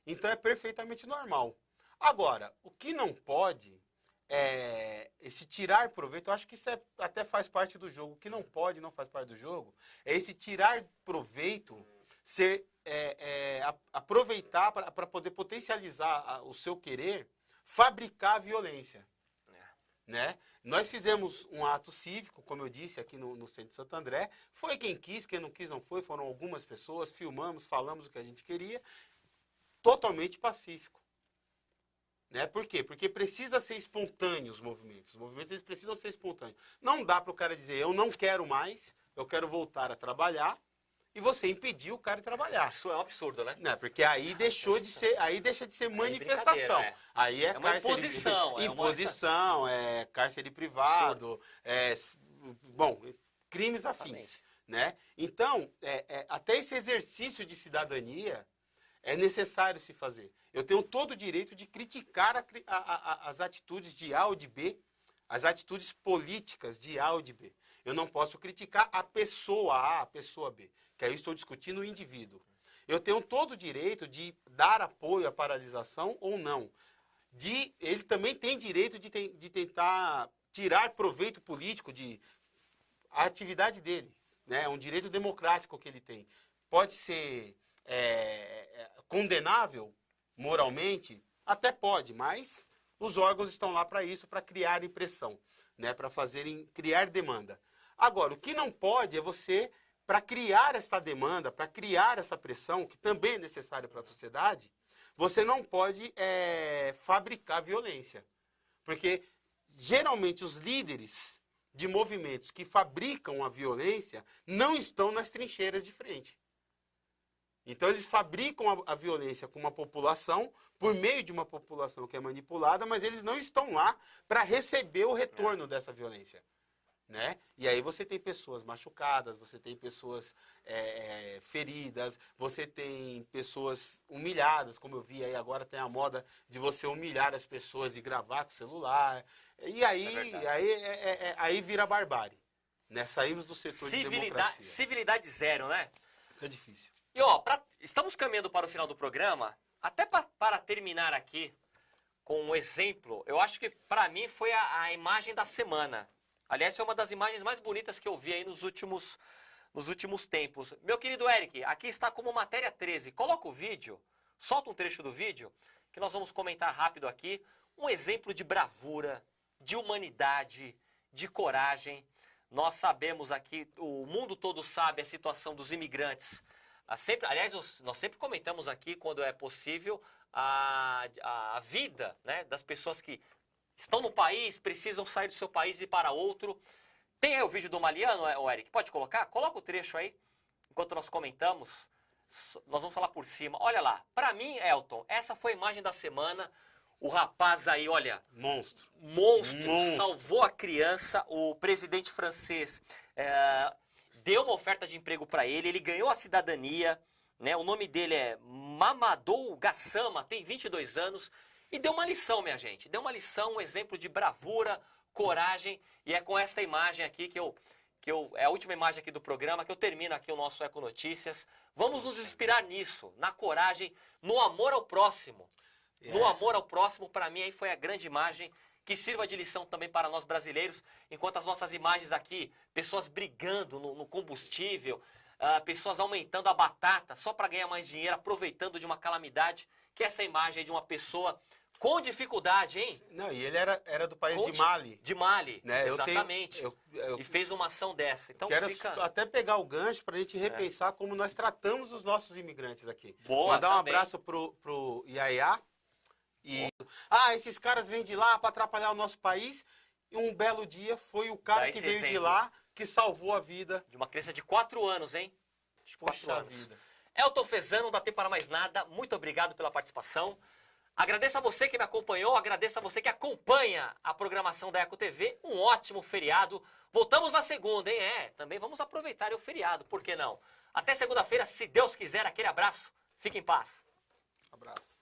Então é perfeitamente normal. Agora, o que não pode é esse tirar proveito. Eu acho que isso até faz parte do jogo. O que não pode, não faz parte do jogo, é esse tirar proveito, aproveitar para poder potencializar o seu querer, fabricar violência. Né? Nós fizemos um ato cívico, como eu disse, aqui no centro de Santo André. Foi quem não quis não foi, foram algumas pessoas, filmamos, falamos o que a gente queria, totalmente pacífico. Né? Por quê? Porque precisa ser espontâneo os movimentos. Os movimentos eles precisam ser espontâneos. Não dá para o cara dizer, eu não quero mais, eu quero voltar a trabalhar, e você impedir o cara de trabalhar. Isso é um absurdo, né? Não, porque aí deixa de ser manifestação. Aí é uma imposição. Imposição, cárcere privado, crimes afins. Né? Então, até esse exercício de cidadania é necessário se fazer. Eu tenho todo o direito de criticar as atitudes de A ou de B, as atitudes políticas de A ou de B. Eu não posso criticar a pessoa A, a pessoa B, que aí eu estou discutindo o indivíduo. Eu tenho todo o direito de dar apoio à paralisação ou não. Ele também tem direito de tentar tirar proveito político a atividade dele. Né? É um direito democrático que ele tem. Pode ser condenável moralmente? Até pode, mas os órgãos estão lá para isso, para criar impressão, né? Para criar demanda. Agora, o que não pode é você, para criar essa demanda, para criar essa pressão, que também é necessária para a sociedade, você não pode fabricar violência. Porque, geralmente, os líderes de movimentos que fabricam a violência não estão nas trincheiras de frente. Então, eles fabricam a violência com uma população, por meio de uma população que é manipulada, mas eles não estão lá para receber o retorno dessa violência. Né? E aí você tem pessoas machucadas, você tem pessoas feridas, você tem pessoas humilhadas, como eu vi aí agora tem a moda de você humilhar as pessoas e gravar com o celular. E aí vira barbárie. Né? Saímos do setor de democracia. Civilidade zero, né? É difícil. E estamos caminhando para o final do programa, até para terminar aqui com um exemplo, eu acho que para mim foi a imagem da semana. Aliás, é uma das imagens mais bonitas que eu vi aí nos últimos tempos. Meu querido Eric, aqui está como matéria 13. Coloca o vídeo, solta um trecho do vídeo, que nós vamos comentar rápido aqui. Um exemplo de bravura, de humanidade, de coragem. Nós sabemos aqui, o mundo todo sabe a situação dos imigrantes. Nós sempre comentamos aqui, quando é possível, a vida, né, das pessoas que estão no país, precisam sair do seu país e ir para outro. Tem aí o vídeo do Maliano, Eric? Pode colocar? Coloca o trecho aí, enquanto nós comentamos. Nós vamos falar por cima. Olha lá, para mim, Elton, essa foi a imagem da semana. O rapaz aí, olha... Monstro. Salvou a criança. O presidente francês deu uma oferta de emprego para ele. Ele ganhou a cidadania. Né? O nome dele é Mamadou Gassama, tem 22 anos. E deu uma lição, minha gente. Deu uma lição, um exemplo de bravura, coragem. E é com esta imagem aqui é a última imagem aqui do programa, que eu termino aqui o nosso Eco Notícias. Vamos nos inspirar nisso, na coragem, no amor ao próximo. No amor ao próximo, para mim, aí foi a grande imagem que sirva de lição também para nós brasileiros, enquanto as nossas imagens aqui, pessoas brigando no combustível, pessoas aumentando a batata só para ganhar mais dinheiro, aproveitando de uma calamidade, que essa imagem é de uma pessoa com dificuldade, hein? Não, e ele era do país Com de Mali. De Mali, Né? exatamente. Eu E fez uma ação dessa. Então quero fica... até pegar o gancho para a gente repensar como nós tratamos os nossos imigrantes aqui. Boa, Mandar um também. abraço pro Yaya. E, esses caras vêm de lá para atrapalhar o nosso país. E um belo dia foi o cara Dá que esse veio de exemplo. lá que salvou a vida. De uma criança de 4 anos, hein? De 4 Poxa anos. vida. Elton Fezano, não dá tempo para mais nada. Muito obrigado pela participação. Agradeço a você que me acompanhou, agradeço a você que acompanha a programação da Eco TV. Um ótimo feriado. Voltamos na segunda, hein? Também vamos aproveitar o feriado, por que não? Até segunda-feira, se Deus quiser. Aquele abraço. Fique em paz. Abraço.